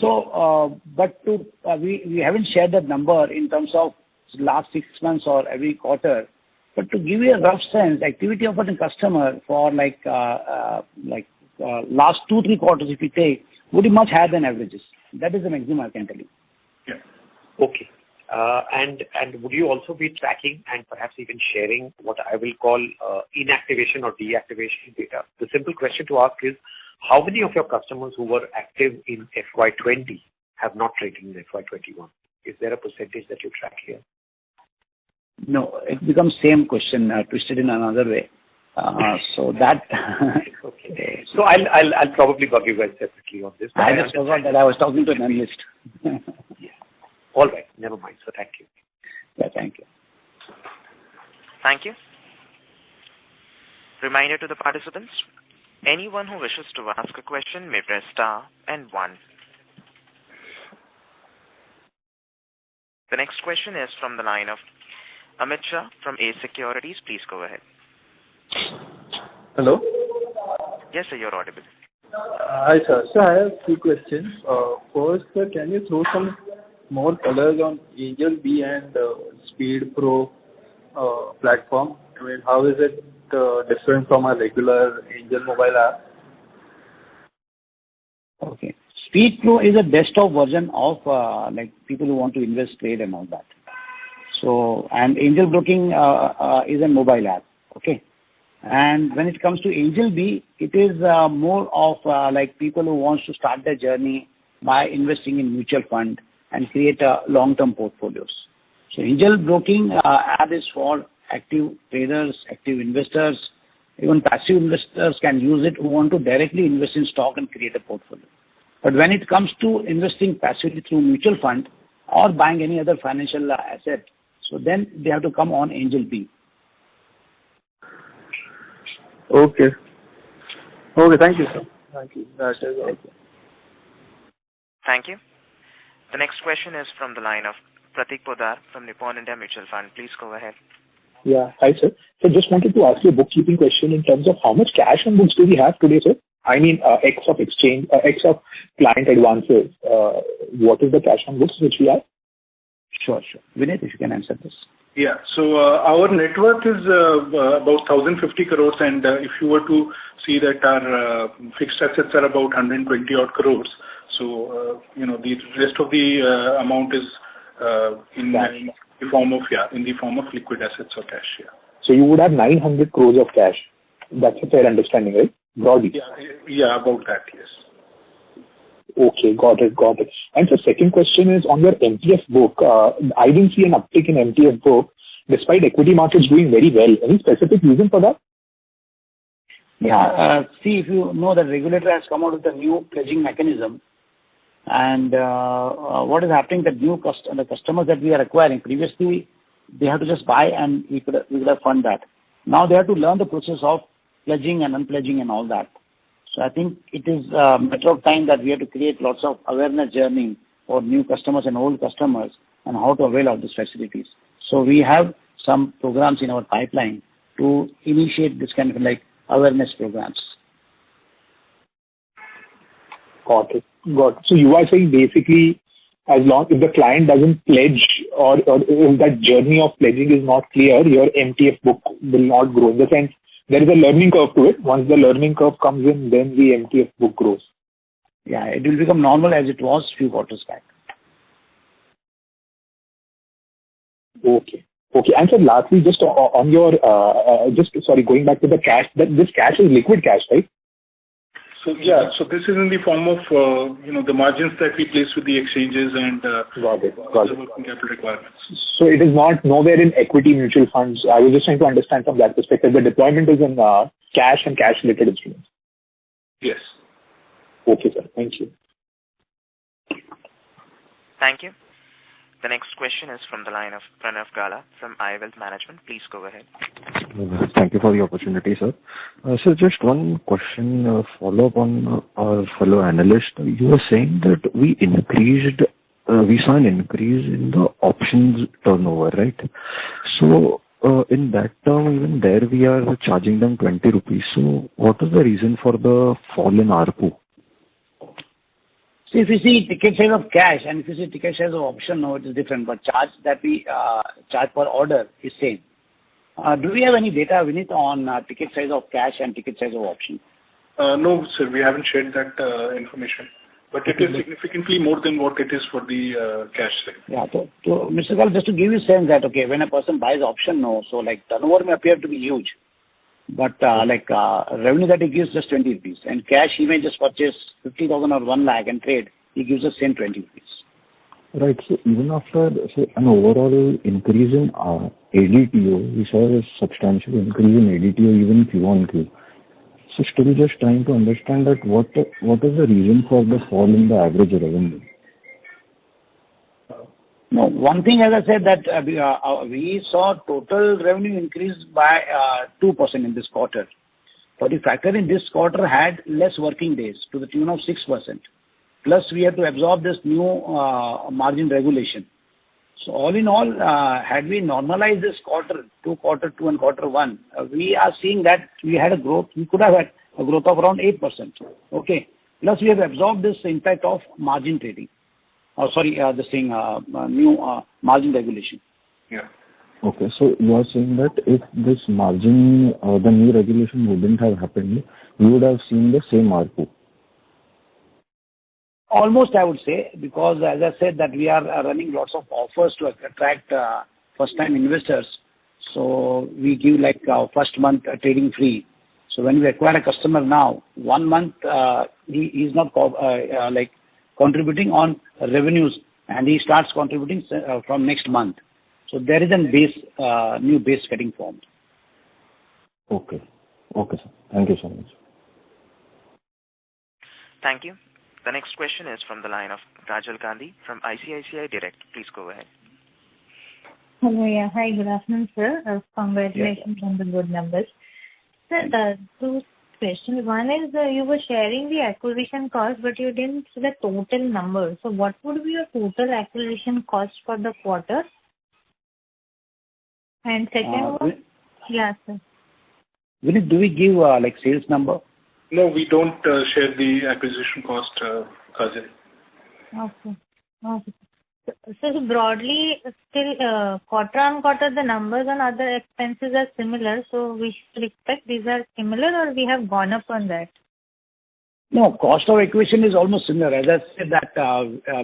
So, we haven't shared that number in terms of last 6 months or every quarter. But to give you a rough sense, activity of a customer for last 2-3 quarters, if you take, would be much higher than averages. That is the maximum I can tell you.
Yeah. Okay. And would you also be tracking and perhaps even sharing what I will call inactivation or deactivation data? The simple question to ask is, how many of your customers who were active in FY20 have not traded in FY21? Is there a percentage that you track here?
No, it becomes same question twisted in another way. So that.
Okay. So I'll probably bug you guys separately on this.
I just forgot that I was talking to an analyst.
Yeah. All right. Never mind. So thank you.
Yeah, thank you.
Thank you. Reminder to the participants, anyone who wishes to ask a question may press star and 1. The next question is from the line of Amit Shah from A Securities. Please go ahead.
Hello?
Yes, sir, you're audible.
Hi, sir. So I have 2 questions. First, sir, can you throw some more colors on Angel Bee and Speed Pro platform? I mean, how is it different from a regular Angel mobile app?
Okay. Speed Pro is a desktop version of people who want to invest, trade, and all that. So, and Angel Broking is a mobile app. Okay. And when it comes to Angel Bee, it is more of people who wants to start their journey by investing in mutual fund and create long-term portfolios. So Angel Broking app is for active traders, active investors, even passive investors can use it who want to directly invest in stock and create a portfolio. But when it comes to investing passively through mutual fund or buying any other financial asset, so then they have to come on Angel Bee.
Okay. Okay, thank you, sir. Thank you. That is all.
Thank you. The next question is from the line of Pratik Podar from Nippon India Mutual Fund. Please go ahead.
Yeah. Hi, sir. So just wanted to ask you a bookkeeping question in terms of how much cash on books do we have today, sir? I mean, X of exchange, X of client advances. What is the cash on books which we have?
Sure. Vinay, if you can answer this.
Yeah. So our net worth is about 1,050 crores, and if you were to see that our fixed assets are about 120 odd crores. So the rest of the amount is in the form of liquid assets or cash. Yeah.
So you would have 900 crores of cash. That's a fair understanding, right? Broadly.
Yeah, about that. Yes.
Okay, got it. And the second question is on your MTF book. I didn't see an uptick in MTF book despite equity markets doing very well. Any specific reason for that?
Yeah. See, if you know, the regulator has come out with a new pledging mechanism, and what is happening, that the customers that we are acquiring, previously they have to just buy and we could have fund that. Now they have to learn the process of pledging and unpledging and all that. So I think it is a matter of time that we have to create lots of awareness journey for new customers and old customers and how to avail of these facilities. So we have some programs in our pipeline to initiate this kind of awareness programs.
Got it. So you are saying basically, as long if the client doesn't pledge or if that journey of pledging is not clear, your MTF book will not grow. In the sense, there is a learning curve to it. Once the learning curve comes in, then the MTF book grows.
Yeah, it will become normal as it was few quarters back.
Okay. And so lastly, just on your, going back to the cash, this cash is liquid cash, right?
So this is in the form of the margins that we place with the exchanges and
got it.
The working capital requirements.
So it is not nowhere in equity mutual funds. I was just trying to understand from that perspective. The deployment is in cash and cash related instruments.
Yes.
Okay, sir. Thank you.
Thank you. The next question is from the line of Pranav Gala from iWealth Management. Please go ahead.
Thank you for the opportunity, sir. So just one question, follow up on our fellow analyst. You were saying that we increased we saw an increase in the options turnover, right? So in that term, even there we are charging them 20 rupees. So what is the reason for the fall in ARPU?
See, if you see ticket size of cash and if you see ticket size of option, no, it is different. But charge that we charge per order is same. Do we have any data, Vineet, on ticket size of cash and ticket size of option?
No, sir, we haven't shared that information. But it is significantly more than what it is for the cash side.
Yeah. So Mr. Gal, just to give you a sense that, okay, when a person buys option, no, so like turnover may appear to be huge, but revenue that he gives just 20 rupees. And cash, he may just purchase 50,000 or 1 lakh and trade, he gives the same 20 rupees.
Right. So even after, say, an overall increase in ADTO, we saw a substantial increase in ADTO even Q1Q. So still just trying to understand that what is the reason for the fall in the average revenue?
No, one thing, as I said, that we saw total revenue increase by 2% in this quarter. But the factor in this quarter had less working days to the tune of 6%. Plus, we had to absorb this new margin regulation. So all in all, had we normalized this quarter two and quarter one, we are seeing that we had a growth. We could have had a growth of around 8%. Okay. Plus, we have absorbed this impact of margin trading. New margin regulation.
Yeah.
Okay, so you are saying that if this margin, the new regulation wouldn't have happened, we would have seen the same ARPU.
Almost, I would say, because as I said that we are running lots of offers to attract first-time investors. So we give like first month trading free. So when we acquire a customer now, 1 month he is not contributing on revenues, and he starts contributing from next month. So there is a new base getting formed.
Okay. Okay, sir. Thank you so much.
Thank you. The next question is from the line of Rajal Gandhi from ICICI Direct. Please go ahead.
Hello, yeah. Hi, good afternoon, sir. Congratulations on the good numbers. Sir, two questions. One is you were sharing the acquisition cost, but you didn't see the total number. So what would be your total acquisition cost for the quarter? And second one? Yeah, sir.
Vineet, do we give sales number?
No, we don't share the acquisition cost, Kajal.
Okay. So broadly, still quarter on quarter, the numbers on other expenses are similar. So we should expect these are similar, or we have gone up on that?
No, cost of acquisition is almost similar. As I said that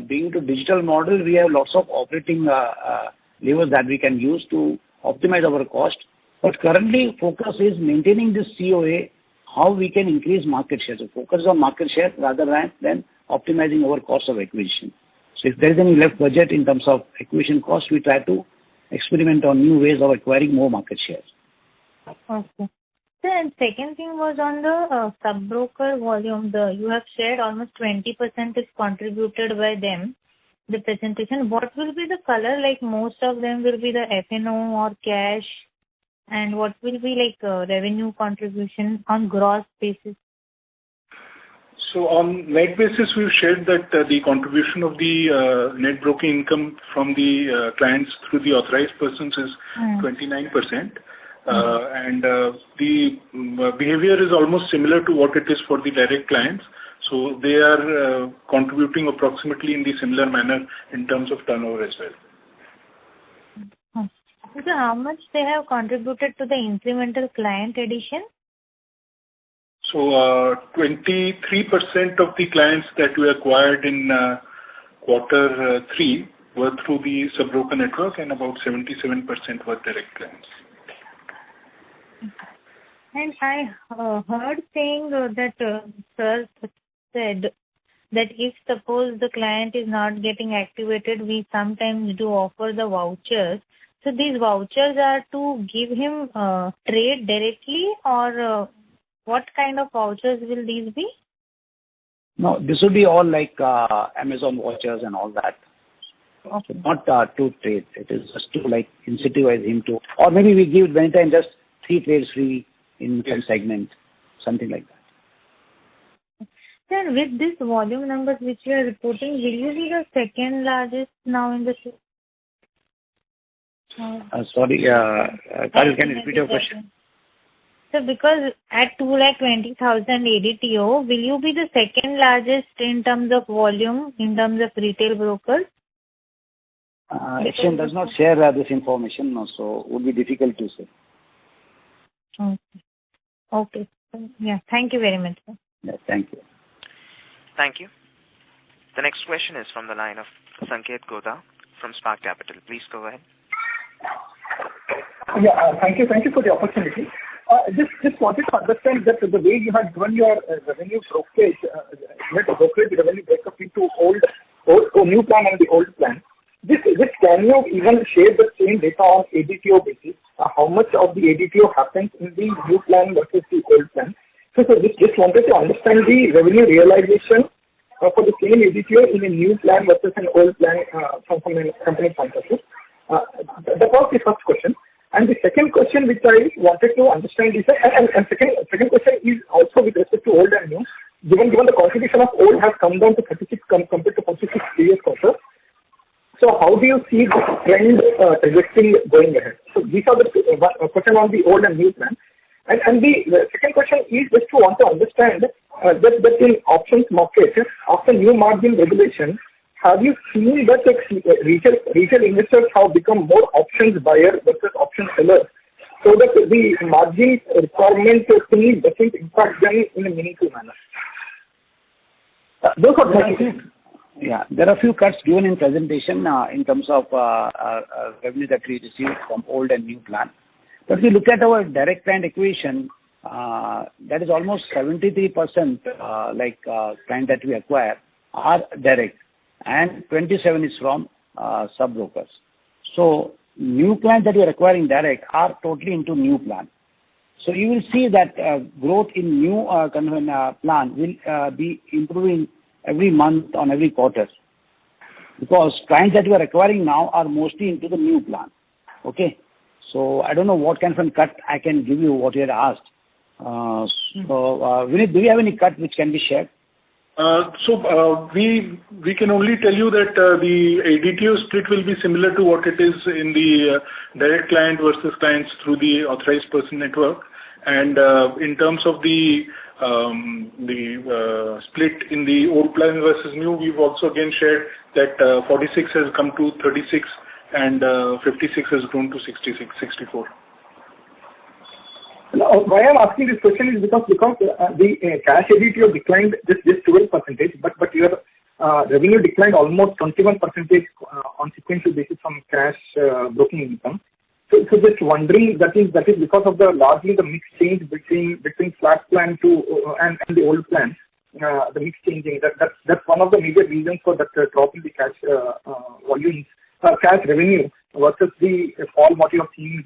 being to digital model, we have lots of operating levers that we can use to optimize our cost. But currently, focus is maintaining this COA, how we can increase market share. So focus on market share rather than optimizing our cost of acquisition. So if there is any left budget in terms of acquisition cost, we try to experiment on new ways of acquiring more market share.
Okay. So, and second thing was on the sub-broker volume. You have shared almost 20% is contributed by them. The presentation, what will be the color? Like most of them will be the FNO or cash, and what will be like revenue contribution on gross basis?
So on net basis, we've shared that the contribution of the net broking income from the clients through the authorized persons is 29%. And the behavior is almost similar to what it is for the direct clients. So they are contributing approximately in the similar manner in terms of turnover as well.
So how much they have contributed to the incremental client addition?
So 23% of the clients that we acquired in quarter 3 were through the sub-broker network, and about 77% were direct clients.
And I heard saying that sir said that if suppose the client is not getting activated, we sometimes do offer the vouchers. So these vouchers are to give him trade directly, or what kind of vouchers will these be?
No, this will be all like Amazon vouchers and all that. Okay. Not to trade. It is just to like incentivize him to, or maybe we give many times just 3 trades free in some segment, something like that.
Sir, with this volume numbers which you are reporting, will you be the second largest now in the system?
Sorry, Kajal, can you repeat your question?
So because at 220,000 ADTO, will you be the second largest in terms of volume, in terms of retail brokers?
Exchange does not share this information, so it would be difficult to say.
Okay. Yeah, thank you very much, sir.
Yeah, thank you.
Thank you. The next question is from the line of Sanket Godha from Spark Capital. Please go ahead.
Yeah, thank you. Thank you for the opportunity. Just wanted to understand that the way you had given your revenue brokerage, net brokerage revenue breakup into new plan and the old plan. This can you even share the same data on ADTO basis? How much of the ADTO happens in the new plan versus the old plan? So just wanted to understand the revenue realization for the same ADTO in a new plan versus an old plan from a company point of view. That was the first question. And the second question which I wanted to understand is, and second question is also with respect to old and new. Given the contribution of old has come down to 36 compared to 46 previous quarter. So how do you see this trend trajectory going ahead? So these are the question on the old and new plan. And the second question is just to want to understand that in options market, after new margin regulation, have you seen that retail investors have become more options buyer versus option sellers, so that the margin requirement thing doesn't impact them in a meaningful manner? Those are my questions.
Yeah, there are a few cuts given in presentation in terms of revenue that we receive from old and new plan. But if you look at our direct client equation, that is almost 73% client that we acquire are direct, and 27 is from sub-brokers. So new clients that we are acquiring direct are totally into new plan. So you will see that growth in new plan will be improving every month on every quarter, because clients that we are acquiring now are mostly into the new plan. Okay, so I don't know what kind of cut I can give you what you had asked. Vinit, do you have any cut which can be shared?
We can only tell you that the ADTO split will be similar to what it is in the direct client versus clients through the authorized person network. And in terms of the split in the old plan versus new, we've also again shared that 46 has come to 36 and 56 has grown to 64.
No, why I'm asking this question is because the cash ADTO declined just 12%, but your revenue declined almost 21% on sequential basis from cash broking income. So just wondering, that is because of largely the mix change between flat plan and the old plan, the mix changing. That's one of the major reasons for that drop in the cash volumes, cash revenue versus the fall what you have seen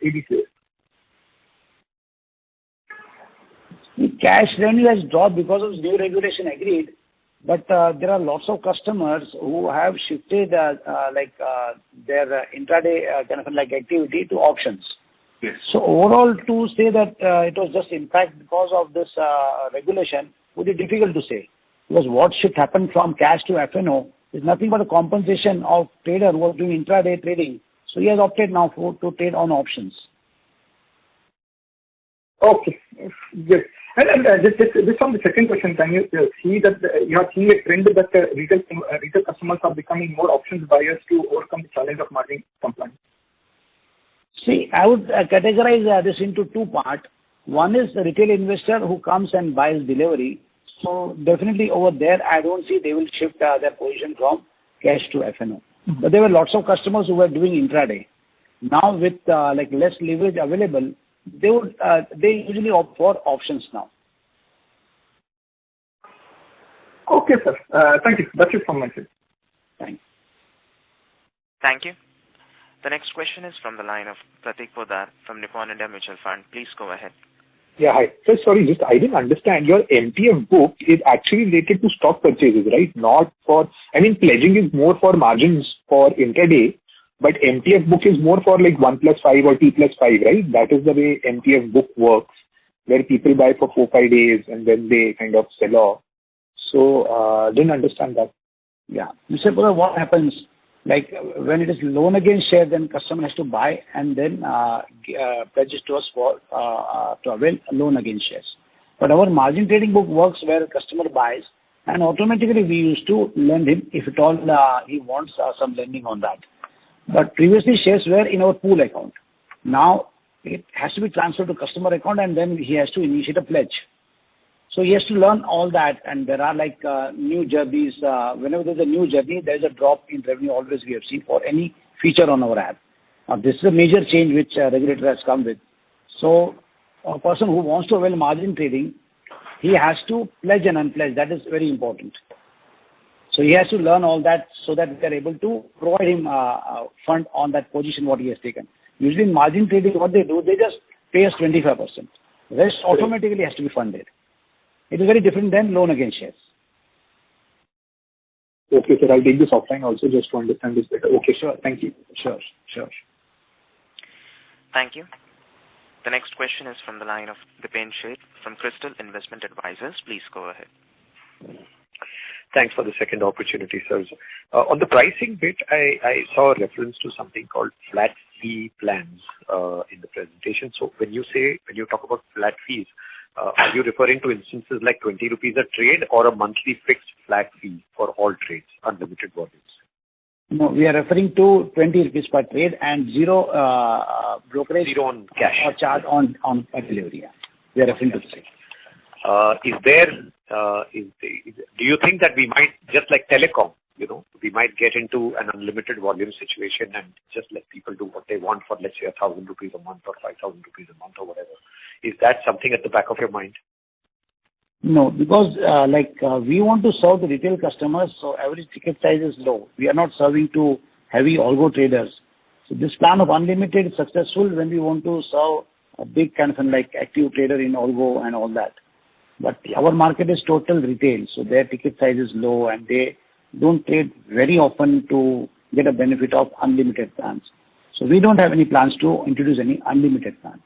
ADTO.
The cash revenue has dropped because of new regulation agreed, but there are lots of customers who have shifted their intraday activity to options.
Yes.
So overall, to say that it was just impact because of this regulation would be difficult to say, because what shift happened from cash to F&O is nothing but a compensation of trader who was doing intraday trading. So he has opted now to trade on options.
Okay, good. And just on the second question, can you see that you have seen a trend that retail customers are becoming more options buyers to overcome the challenge of margin compliance?
See, I would categorize this into two parts. One is the retail investor who comes and buys delivery. So definitely over there, I don't see they will shift their position from cash to F&O. Mm-hmm. But there were lots of customers who were doing intraday. Now with less leverage available, they usually opt for options now.
Okay, sir. Thank you. That's it from my side.
Thanks.
Thank you. The next question is from the line of Pratik Poddar from Nippon India Mutual Fund. Please go ahead.
Yeah, hi. So sorry, I didn't understand. Your MTF book is actually related to stock purchases, right? Not for, pledging is more for margins for intraday, but MTF book is more for 1+5 or T+5, right? That is the way MTF book works, where people buy for 4-5 days and then they kind of sell off. So didn't understand that.
Yeah. Mr. Pura, what happens, like when it is loan against share, then customer has to buy and then pledges to us for to avail a loan against shares. But our margin trading book works where customer buys and automatically we used to lend him if at all he wants some lending on that. But previously shares were in our pool account. Now it has to be transferred to customer account and then he has to initiate a pledge. So he has to learn all that, and there are like new journeys. Whenever there's a new journey, there's a drop in revenue always we have seen for any feature on our app. This is a major change which regulator has come with. So a person who wants to avail margin trading, he has to pledge and unpledge. That is very important. So he has to learn all that so that we are able to provide him fund on that position what he has taken. Usually in margin trading, what they do, they just pay us 25%. The rest automatically has to be funded. It is very different than loan against shares.
Okay, sir. I'll take this offline also just to understand this better. Okay, sure. Thank you.
Sure.
Thank you. The next question is from the line of Dipen Sheth from Crystal Investment Advisors. Please go ahead.
Thanks for the second opportunity, sir. On the pricing bit, I saw a reference to something called flat fee plans in the presentation. So when you talk about flat fees, are you referring to instances like 20 rupees a trade or a monthly fixed flat fee for all trades, unlimited volumes?
No, we are referring to 20 rupees per trade and zero brokerage.
Zero on cash.
Or charge on delivery. Yeah. We are referring to the same.
Do you think that we might, just like telecom, we might get into an unlimited volume situation and just let people do what they want for, let's say, 1,000 rupees a month or 5,000 rupees a month or whatever? Is that something at the back of your mind?
No, because we want to serve the retail customers, so average ticket size is low. We are not serving to heavy algo traders. So this plan of unlimited is successful when we want to serve a big kind of like active trader in algo and all that. But our market is total retail, so their ticket size is low and they don't trade very often to get a benefit of unlimited plans. So we don't have any plans to introduce any unlimited plans.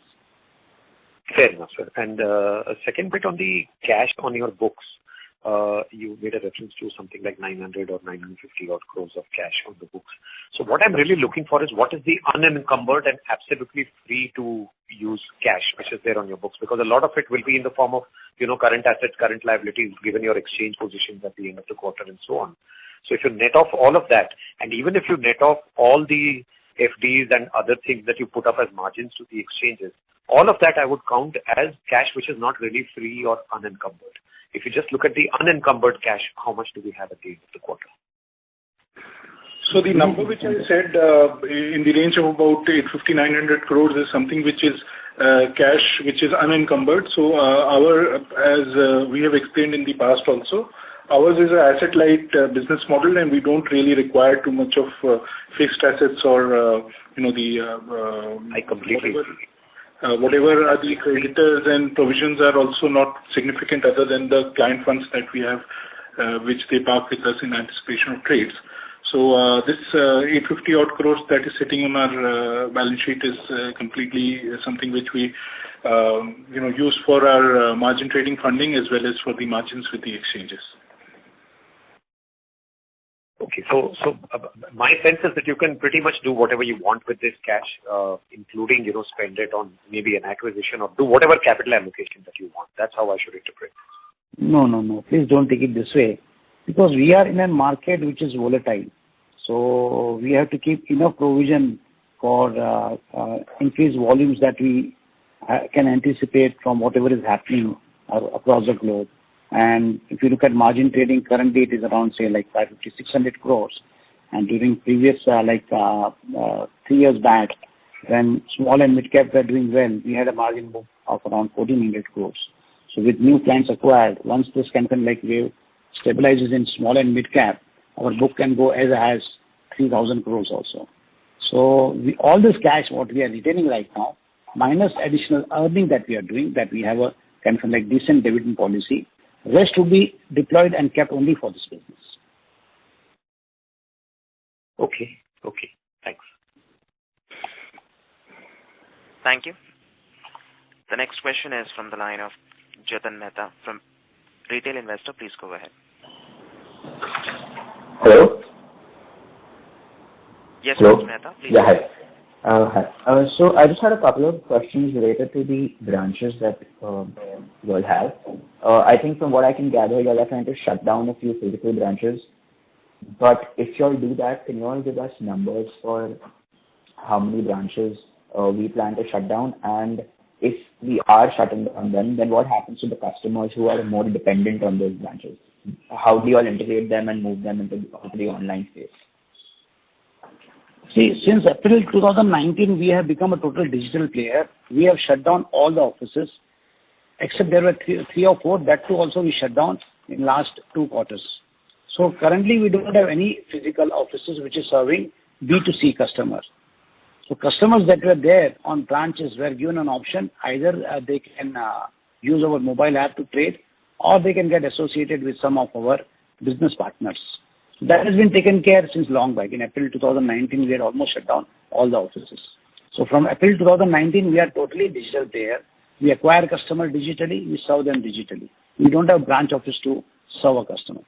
Fair enough, sir. And a second bit on the cash on your books. You made a reference to something like 900 or 950 odd crores of cash on the books. So what I'm really looking for is what is the unencumbered and absolutely free to use cash which is there on your books, because a lot of it will be in the form of current assets, current liabilities, given your exchange positions at the end of the quarter and so on. So if you net off all of that, and even if you net off all the FDs and other things that you put up as margins to the exchanges, all of that I would count as cash which is not really free or unencumbered. If you just look at the unencumbered cash, how much do we have at the end of the quarter?
So the number which I said in the range of about 850-900 crores is something which is cash which is unencumbered. So as we have explained in the past also, ours is an asset-light business model, and we don't really require too much of fixed assets or
I completely agree.
Whatever are the creditors and provisions are also not significant other than the client funds that we have, which they park with us in anticipation of trades. So this 850 odd crores that is sitting on our balance sheet is completely something which we use for our margin trading funding as well as for the margins with the exchanges.
Okay, so my sense is that you can pretty much do whatever you want with this cash, including spend it on maybe an acquisition or do whatever capital allocation that you want. That's how I should interpret it.
No. Please don't take it this way, because we are in a market which is volatile. So we have to keep enough provision for increased volumes that we can anticipate from whatever is happening across the globe. And if you look at margin trading, currently it is around, say, like 550-600 crores. And during previous, 3 years back, when small and mid-cap were doing well, we had a margin book of around 1,400 crores. So with new clients acquired, once this kind of wave stabilizes in small and mid-cap, our book can go as high as 3,000 crores also. So all this cash, what we are retaining right now, minus additional earning that we are doing, that we have a kind of decent dividend policy, rest will be deployed and kept only for this business.
Okay. Thanks.
Thank you. The next question is from the line of Jatan Mehta from Retail Investor. Please go ahead.
Hello?
Yes,
Hello?
Mr. Mehta, please.
Yeah, hi. Hi. So I just had a couple of questions related to the branches that you all have. I think from what I can gather, you all are trying to shut down a few physical branches. But if you all do that, can you all give us numbers for how many branches we plan to shut down? And if we are shutting down them, then what happens to the customers who are more dependent on those branches? How do you all integrate them and move them into the online space?
See, since April 2019, we have become a total digital player. We have shut down all the offices, except there were three or four. That too also we shut down in last 2 quarters. So currently we don't have any physical offices which is serving B2C customers. So customers that were there on branches were given an option. Either they can use our mobile app to trade, or they can get associated with some of our business partners. That has been taken care since long back. In April 2019, we had almost shut down all the offices. So from April 2019, we are totally digital player. We acquire customers digitally, we serve them digitally. We don't have branch office to serve a customer.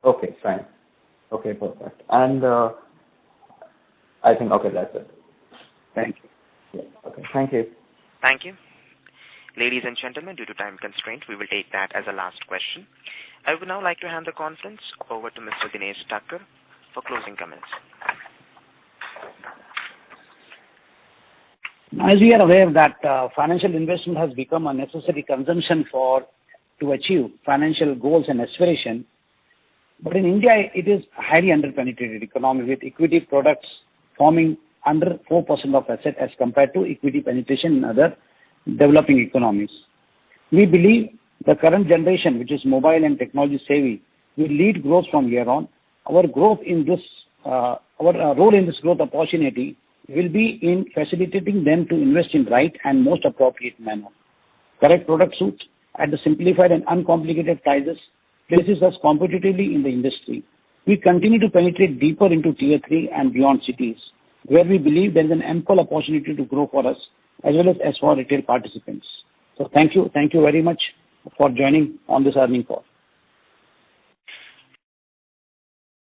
Okay, fine. Okay, perfect. And I think, okay, that's it.
Thank you.
Yeah, okay, thank you.
Thank you. Ladies and gentlemen, due to time constraint, we will take that as a last question. I would now like to hand the conference over to Mr. Dinesh Thakkar for closing comments.
As we are aware that financial investment has become a necessary consumption to achieve financial goals and aspiration, but in India it is highly underpenetrated economy with equity products forming under 4% of asset as compared to equity penetration in other developing economies. We believe the current generation, which is mobile and technology savvy, will lead growth from here on. Our role in this growth opportunity will be in facilitating them to invest in right and most appropriate manner. Correct product suits at the simplified and uncomplicated prices places us competitively in the industry. We continue to penetrate deeper into Tier 3 and beyond cities, where we believe there is an ample opportunity to grow for us as well as for retail participants. So thank you very much for joining on this earnings call.